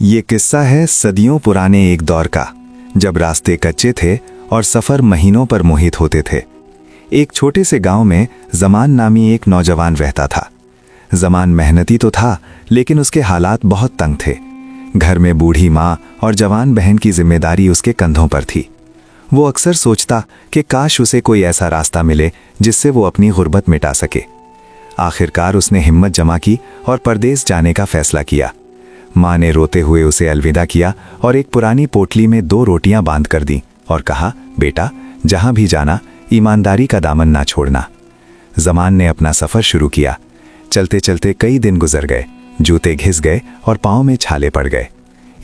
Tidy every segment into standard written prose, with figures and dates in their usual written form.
ये किस्सा है सदियों पुराने एक दौर का, जब रास्ते कच्चे थे और सफ़र महीनों पर मोहित होते थे। एक छोटे से गांव में ज़मान नामी एक नौजवान रहता था। ज़मान मेहनती तो था, लेकिन उसके हालात बहुत तंग थे। घर में बूढ़ी माँ और जवान बहन की जिम्मेदारी उसके कंधों पर थी। वो अक्सर सोचता कि काश उसे कोई ऐसा रास्ता मिले जिससे वो अपनी गुर्बत मिटा सके। आखिरकार उसने हिम्मत जमा की और परदेस जाने का फैसला किया। माँ ने रोते हुए उसे अलविदा किया और एक पुरानी पोटली में 2 रोटियां बांध कर दी और कहा, बेटा, जहां भी जाना ईमानदारी का दामन ना छोड़ना। ज़मान ने अपना सफ़र शुरू किया। चलते चलते कई दिन गुजर गए, जूते घिस गए और पाँव में छाले पड़ गए।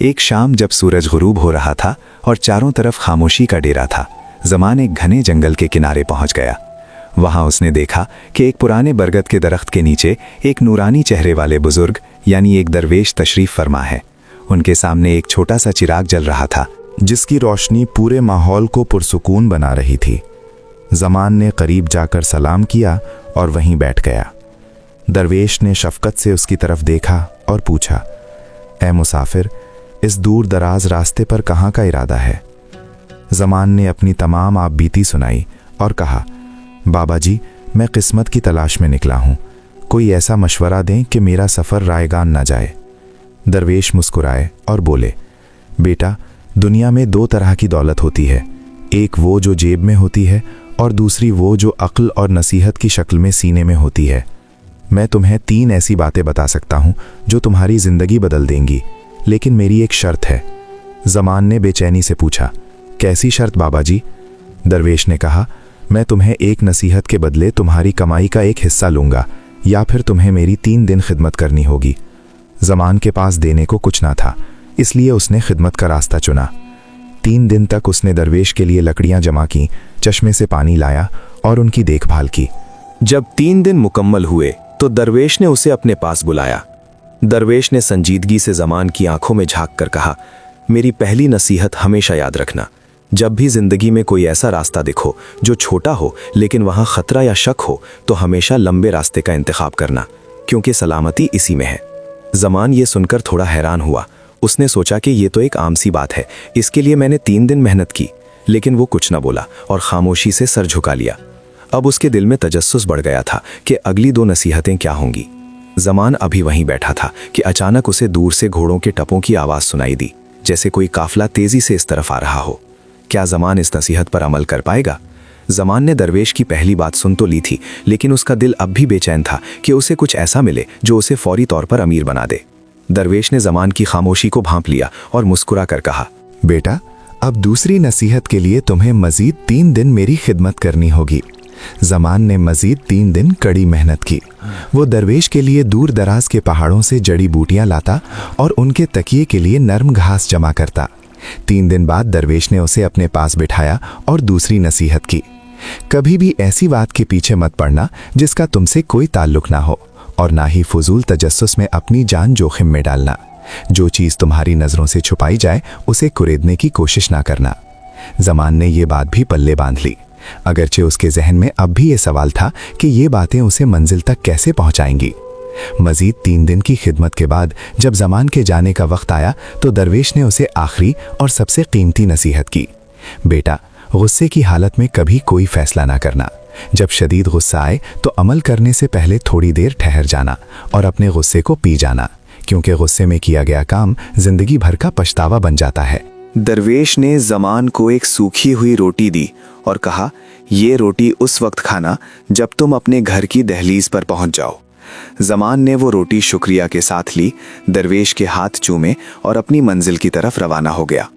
एक शाम जब सूरज गुरूब हो रहा था और चारों तरफ खामोशी का डेरा था, ज़मान एक घने जंगल के किनारे पहुंच गया। वहां उसने देखा कि एक पुराने बरगद के दरख्त के नीचे एक नूरानी चेहरे वाले बुजुर्ग यानी एक दरवेश तशरीफ फरमा है। उनके सामने एक छोटा सा चिराग जल रहा था, जिसकी रोशनी पूरे माहौल को पुरसुकून बना रही थी। ज़मान ने करीब जाकर सलाम किया और वहीं बैठ गया। दरवेश ने शफकत से उसकी तरफ देखा और पूछा, ए मुसाफिर, इस दूर दराज रास्ते पर कहाँ का इरादा है? ज़मान ने अपनी तमाम आपबीती सुनाई और कहा, बाबा जी, मैं किस्मत की तलाश में निकला हूँ। कोई ऐसा मशवरा दें कि मेरा सफ़र रायगान ना जाए। दरवेश मुस्कुराए और बोले, बेटा, दुनिया में 2 तरह की दौलत होती है। एक वो जो जेब में होती है और दूसरी वो जो अक्ल और नसीहत की शक्ल में सीने में होती है। मैं तुम्हें 3 ऐसी बातें बता सकता हूँ जो तुम्हारी ज़िंदगी बदल देंगी, लेकिन मेरी एक शर्त है। ज़मान ने बेचैनी से पूछा, कैसी शर्त बाबा जी? दरवेश ने कहा, मैं तुम्हें एक नसीहत के बदले तुम्हारी कमाई का एक हिस्सा लूँगा, या फिर तुम्हें मेरी 3 दिन खिदमत करनी होगी। ज़मान के पास देने को कुछ ना था, इसलिए उसने खिदमत का रास्ता चुना। 3 दिन तक उसने दरवेश के लिए लकड़ियां जमा की, चश्मे से पानी लाया और उनकी देखभाल की। जब 3 दिन मुकम्मल हुए तो दरवेश ने उसे अपने पास बुलाया। दरवेश ने संजीदगी से ज़मान की आंखों में झांक कर कहा, मेरी पहली नसीहत हमेशा याद रखना, जब भी जिंदगी में कोई ऐसा रास्ता देखो जो छोटा हो लेकिन वहां खतरा या शक हो, तो हमेशा लंबे रास्ते का इंतखाब करना, क्योंकि सलामती इसी में है। ज़मान ये सुनकर थोड़ा हैरान हुआ। उसने सोचा कि ये तो एक आम सी बात है, इसके लिए मैंने 3 दिन मेहनत की। लेकिन वो कुछ न बोला और खामोशी से सर झुका लिया। अब उसके दिल में तजस्सुस बढ़ गया था कि अगली 2 नसीहतें क्या होंगी। ज़मान अभी वहीं बैठा था कि अचानक उसे दूर से घोड़ों के टपों की आवाज़ सुनाई दी, जैसे कोई काफिला तेजी से इस तरफ आ रहा हो। क्या ज़मान इस नसीहत पर अमल कर पाएगा? ज़मान ने दरवेश की पहली बात सुन तो ली थी, लेकिन उसका दिल अब भी बेचैन था कि उसे कुछ ऐसा मिले जो उसे फौरी तौर पर अमीर बना दे। दरवेश ने ज़मान की खामोशी को भांप लिया और मुस्कुरा कर कहा, बेटा, अब दूसरी नसीहत के लिए तुम्हें मजीद 3 दिन मेरी खिदमत करनी होगी। ज़मान ने मजीद 3 दिन कड़ी मेहनत की। वो दरवेश के लिए दूर दराज के पहाड़ों से जड़ी बूटियां लाता और उनके तकिए के लिए नरम घास जमा करता। 3 दिन बाद दरवेश ने उसे अपने पास बिठाया और दूसरी नसीहत की, कभी भी ऐसी बात के पीछे मत पड़ना जिसका तुमसे कोई ताल्लुक ना हो, और ना ही फजूल तजस्सुस में अपनी जान जोखिम में डालना। जो चीज़ तुम्हारी नज़रों से छुपाई जाए उसे कुरेदने की कोशिश ना करना। ज़मान ने ये बात भी पल्ले बांध ली, अगरचे उसके जहन में अब भी ये सवाल था कि ये बातें उसे मंजिल तक कैसे पहुंचाएंगी। मजीद 3 दिन की खिदमत के बाद जब ज़मान के जाने का वक्त आया तो दरवेश ने उसे आखिरी और सबसे कीमती नसीहत की, बेटा, गुस्से की हालत में कभी कोई फैसला ना करना। जब शदीद गुस्सा आए तो अमल करने से पहले थोड़ी देर ठहर जाना और अपने गुस्से को पी जाना, क्योंकि गुस्से में किया गया काम जिंदगी भर का पछतावा बन जाता है। दरवेश ने ज़मान को एक सूखी हुई रोटी दी और कहा, ये रोटी उस वक्त खाना जब तुम अपने घर की दहलीज पर पहुंच जाओ। ज़मान ने वो रोटी शुक्रिया के साथ ली, दरवेश के हाथ चूमे और अपनी मंजिल की तरफ रवाना हो गया।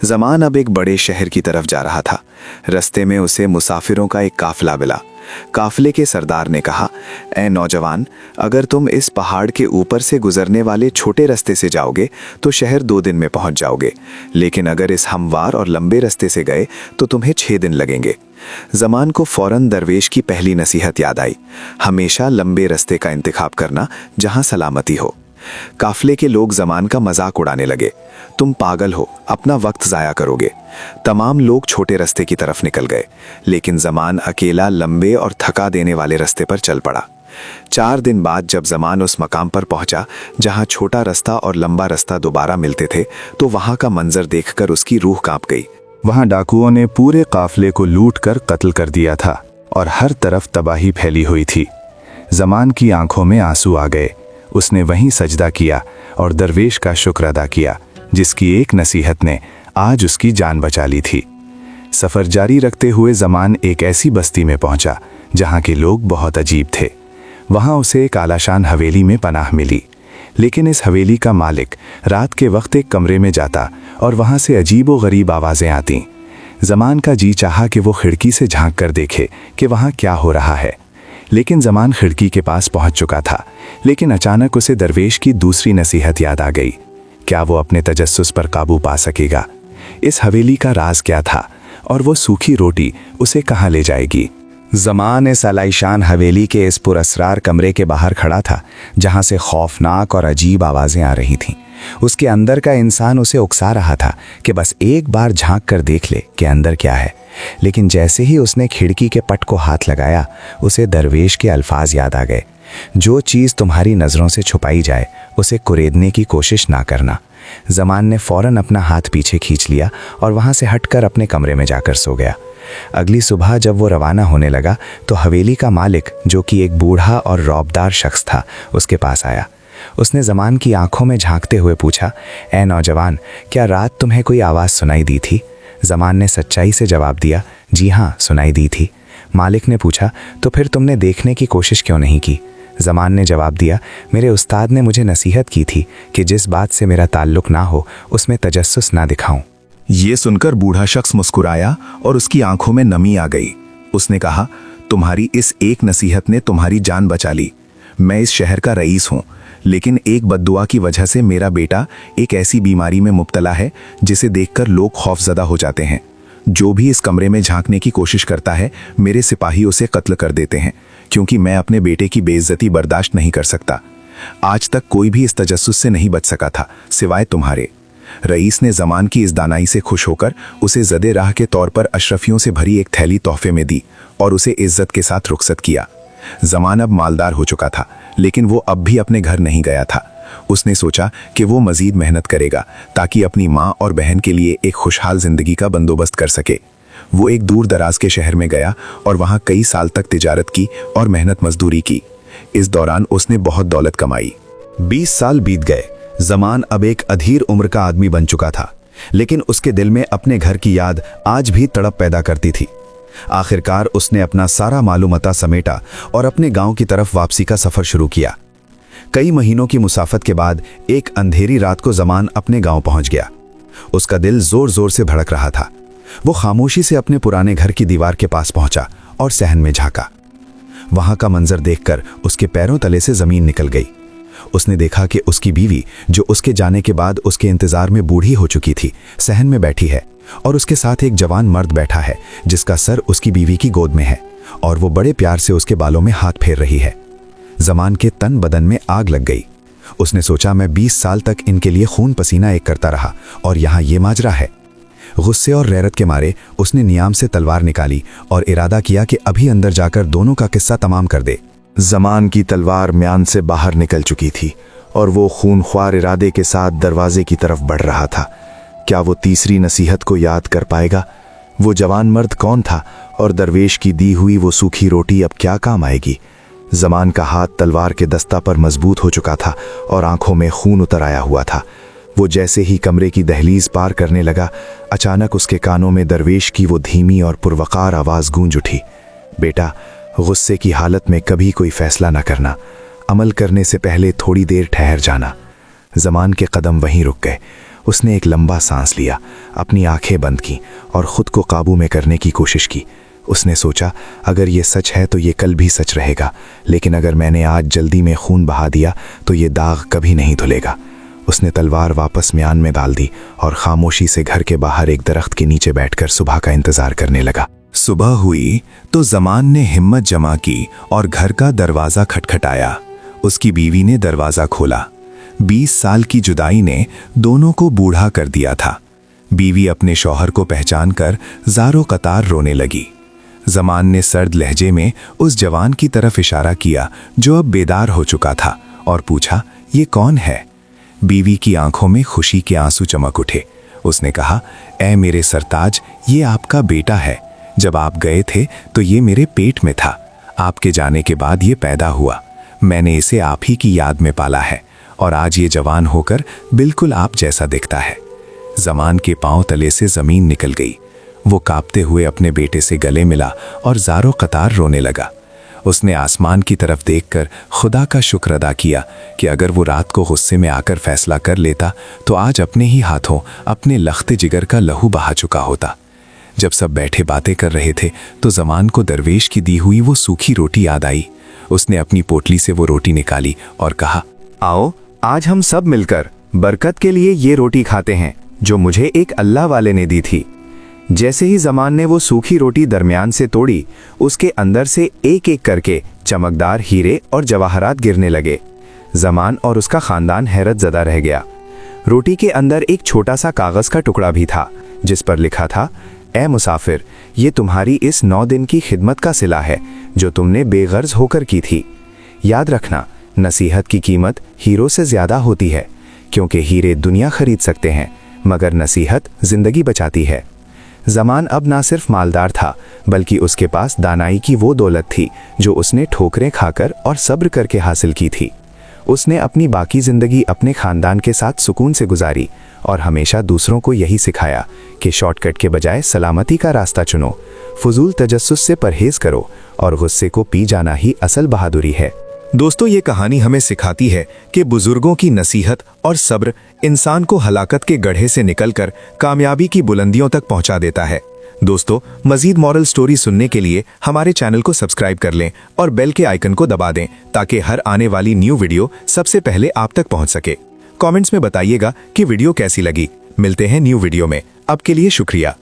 ज़मान अब एक बड़े शहर की तरफ जा रहा था। रास्ते में उसे मुसाफिरों का एक काफिला मिला। काफिले के सरदार ने कहा, ए नौजवान, अगर तुम इस पहाड़ के ऊपर से गुजरने वाले छोटे रास्ते से जाओगे तो शहर 2 दिन में पहुंच जाओगे, लेकिन अगर इस हमवार और लंबे रास्ते से गए तो तुम्हें 6 दिन लगेंगे। ज़मान को फौरन दरवेश की पहली नसीहत याद आई, हमेशा लंबे रास्ते का इंतखाब करना जहां सलामती हो। काफिले के लोग ज़मान का मजाक उड़ाने लगे, तुम पागल हो, अपना वक्त ज़ाया करोगे। तमाम लोग छोटे रास्ते की तरफ निकल गए, लेकिन ज़मान अकेला लंबे और थका देने वाले रास्ते पर चल पड़ा। 4 दिन बाद जब जमान उस मकाम पर पहुंचा जहां छोटा रास्ता और लंबा रास्ता दोबारा मिलते थे, तो वहां का मंजर देखकर उसकी रूह कांप गई। वहां डाकुओं ने पूरे काफले को लूट कर कत्ल कर दिया था और हर तरफ तबाही फैली हुई थी। जमान की आंखों में आंसू आ गए। उसने वहीं सजदा किया और दरवेश का शुक्र अदा किया, जिसकी एक नसीहत ने आज उसकी जान बचा ली थी। सफ़र जारी रखते हुए जमान एक ऐसी बस्ती में पहुंचा जहां के लोग बहुत अजीब थे। वहां उसे एक आलाशान हवेली में पनाह मिली, लेकिन इस हवेली का मालिक रात के वक्त एक कमरे में जाता और वहां से अजीब व गरीब आवाज़ें आतीं। जमान का जी चाहा कि वो खिड़की से झांक कर देखे कि वहां क्या हो रहा है, लेकिन जमान खिड़की के पास पहुंच चुका था। लेकिन अचानक उसे दरवेश की दूसरी नसीहत याद आ गई। क्या वो अपने तजस्सुस पर काबू पा सकेगा? इस हवेली का राज क्या था और वो सूखी रोटी उसे कहाँ ले जाएगी? ज़मान इस आलीशान हवेली के इस पुरअसरार कमरे के बाहर खड़ा था, जहां से खौफनाक और अजीब आवाज़ें आ रही थीं। उसके अंदर का इंसान उसे उकसा रहा था कि बस एक बार झांक कर देख ले कि अंदर क्या है। लेकिन जैसे ही उसने खिड़की के पट को हाथ लगाया, उसे दरवेश के अल्फाज याद आ गए, जो चीज़ तुम्हारी नज़रों से छुपाई जाए उसे कुरेदने की कोशिश ना करना। ज़मान ने फ़ौरन अपना हाथ पीछे खींच लिया और वहाँ से हटकर अपने कमरे में जाकर सो गया। अगली सुबह जब वो रवाना होने लगा तो हवेली का मालिक, जो कि एक बूढ़ा और रौबदार शख्स था, उसके पास आया। उसने ज़मान की आंखों में झांकते हुए पूछा, ए नौजवान, क्या रात तुम्हें कोई आवाज़ सुनाई दी थी? ज़मान ने सच्चाई से जवाब दिया, जी हाँ, सुनाई दी थी। मालिक ने पूछा, तो फिर तुमने देखने की कोशिश क्यों नहीं की? ज़मान ने जवाब दिया, मेरे उस्ताद ने मुझे नसीहत की थी कि जिस बात से मेरा ताल्लुक़ ना हो उसमें तजस्सुस ना दिखाऊं। ये सुनकर बूढ़ा शख्स मुस्कुराया और उसकी आंखों में नमी आ गई। उसने कहा, तुम्हारी इस एक नसीहत ने तुम्हारी जान बचा ली। मैं इस शहर का रईस हूँ, लेकिन एक बद्दुआ की वजह से मेरा बेटा एक ऐसी बीमारी में मुब्तला है जिसे देखकर लोग खौफजदा हो जाते हैं। जो भी इस कमरे में झांकने की कोशिश करता है, मेरे सिपाही उसे कत्ल कर देते हैं, क्योंकि मैं अपने बेटे की बेइज्जती बर्दाश्त नहीं कर सकता। आज तक कोई भी इस तजस्सुस से नहीं बच सका था, सिवाय तुम्हारे। रईस ने ज़मान की इस दानाई से खुश होकर उसे ज़दे राह के तौर पर अशरफियों से भरी एक थैली तोहफे में दी और उसे इज्जत के साथ रुखसत किया। ज़मान अब मालदार हो चुका था, लेकिन वो अब भी अपने घर नहीं गया था। उसने सोचा कि वो मज़ीद मेहनत करेगा ताकि अपनी माँ और बहन के लिए एक खुशहाल ज़िंदगी का बंदोबस्त कर सके। वो एक दूर दराज के शहर में गया और वहाँ कई साल तक तिजारत की और मेहनत मजदूरी की। इस दौरान उसने बहुत दौलत कमाई। 20 साल बीत गए। ज़मान अब एक अधीर उम्र का आदमी बन चुका था, लेकिन उसके दिल में अपने घर की याद आज भी तड़प पैदा करती थी। आखिरकार उसने अपना सारा मालूमता समेटा और अपने गांव की तरफ वापसी का सफ़र शुरू किया। कई महीनों की मुसाफत के बाद एक अंधेरी रात को ज़मान अपने गांव पहुंच गया। उसका दिल जोर जोर से धड़क रहा था। वो खामोशी से अपने पुराने घर की दीवार के पास पहुंचा और सहन में झांका। वहां का मंजर देखकर उसके पैरों तले से जमीन निकल गई। उसने देखा कि उसकी बीवी, जो उसके जाने के बाद उसके इंतजार में बूढ़ी हो चुकी थी, सहन में बैठी है और उसके साथ एक जवान मर्द बैठा है जिसका सर उसकी बीवी की गोद में है और वो बड़े प्यार से उसके बालों में हाथ फेर रही है। ज़मान के तन बदन में आग लग गई। उसने सोचा, मैं 20 साल तक इनके लिए खून पसीना एक करता रहा और यहाँ ये माजरा है। गुस्से और गैरत के मारे उसने नियाम से तलवार निकाली और इरादा किया कि अभी अंदर जाकर दोनों का किस्सा तमाम कर दे। ज़मान की तलवार म्यान से बाहर निकल चुकी थी और वो खूनख्वार इरादे के साथ दरवाजे की तरफ बढ़ रहा था। क्या वो तीसरी नसीहत को याद कर पाएगा? वो जवान मर्द कौन था और दरवेश की दी हुई वो सूखी रोटी अब क्या काम आएगी? ज़मान का हाथ तलवार के दस्ता पर मजबूत हो चुका था और आंखों में खून उतर आया हुआ था। वो जैसे ही कमरे की दहलीज पार करने लगा, अचानक उसके कानों में दरवेश की वो धीमी और पुरवकार आवाज़ गूंज उठी, बेटा, गुस्से की हालत में कभी कोई फैसला न करना, अमल करने से पहले थोड़ी देर ठहर जाना। ज़मान के कदम वहीं रुक गए। उसने एक लंबा सांस लिया, अपनी आंखें बंद की और ख़ुद को काबू में करने की कोशिश की। उसने सोचा, अगर ये सच है तो ये कल भी सच रहेगा, लेकिन अगर मैंने आज जल्दी में खून बहा दिया तो ये दाग कभी नहीं धुलेगा। उसने तलवार वापस म्यान में डाल दी और खामोशी से घर के बाहर एक दरख्त के नीचे बैठकर सुबह का इंतजार करने लगा। सुबह हुई तो ज़मान ने हिम्मत जमा की और घर का दरवाज़ा खटखटाया। उसकी बीवी ने दरवाज़ा खोला। 20 साल की जुदाई ने दोनों को बूढ़ा कर दिया था। बीवी अपने शौहर को पहचान कर ज़ारो कतार रोने लगी। जमान ने सर्द लहजे में उस जवान की तरफ इशारा किया जो अब बेदार हो चुका था और पूछा, ये कौन है? बीवी की आंखों में खुशी के आंसू चमक उठे। उसने कहा, ऐ मेरे सरताज, ये आपका बेटा है। जब आप गए थे तो ये मेरे पेट में था। आपके जाने के बाद ये पैदा हुआ। मैंने इसे आप ही की याद में पाला है और आज ये जवान होकर बिल्कुल आप जैसा दिखता है। जमान के पांव तले से जमीन निकल गई। वो कांपते हुए अपने बेटे से गले मिला और ज़ारो कतार रोने लगा। उसने आसमान की तरफ देखकर खुदा का शुक्र अदा किया कि अगर वो रात को गुस्से में आकर फैसला कर लेता तो आज अपने ही हाथों अपने लख्ते जिगर का लहू बहा चुका होता। जब सब बैठे बातें कर रहे थे तो जमान को दरवेश की दी हुई वो सूखी रोटी याद आई। उसने अपनी पोटली से वो रोटी निकाली और कहा, आओ आज हम सब मिलकर बरकत के लिए ये रोटी खाते हैं जो मुझे एक अल्लाह वाले ने दी थी। जैसे ही जमान ने वो सूखी रोटी दरमियान से तोड़ी, उसके अंदर से एक एक करके चमकदार हीरे और जवाहरात गिरने लगे। जमान और उसका खानदान हैरत ज़दा रह गया। रोटी के अंदर एक छोटा सा कागज़ का टुकड़ा भी था जिस पर लिखा था, ए मुसाफिर, ये तुम्हारी इस 9 दिन की खिदमत का सिला है जो तुमने बेगर्ज होकर की थी। याद रखना, नसीहत की कीमत हीरो से ज़्यादा होती है, क्योंकि हीरे दुनिया खरीद सकते हैं मगर नसीहत ज़िंदगी बचाती है। जमान अब ना सिर्फ मालदार था बल्कि उसके पास दानाई की वो दौलत थी जो उसने ठोकरें खाकर और सब्र करके हासिल की थी। उसने अपनी बाकी ज़िंदगी अपने ख़ानदान के साथ सुकून से गुजारी और हमेशा दूसरों को यही सिखाया कि शॉर्टकट के बजाय सलामती का रास्ता चुनो, फजूल तजस्सुस से परहेज़ करो और गुस्से को पी जाना ही असल बहादुरी है। दोस्तों, ये कहानी हमें सिखाती है कि बुजुर्गों की नसीहत और सब्र इंसान को हलाकत के गड्ढे से निकलकर कामयाबी की बुलंदियों तक पहुंचा देता है। दोस्तों, मजीद मॉरल स्टोरी सुनने के लिए हमारे चैनल को सब्सक्राइब कर लें और बेल के आइकन को दबा दें ताकि हर आने वाली न्यू वीडियो सबसे पहले आप तक पहुंच सके। कमेंट्स में बताइएगा कि वीडियो कैसी लगी। मिलते हैं न्यू वीडियो में। अब के लिए शुक्रिया।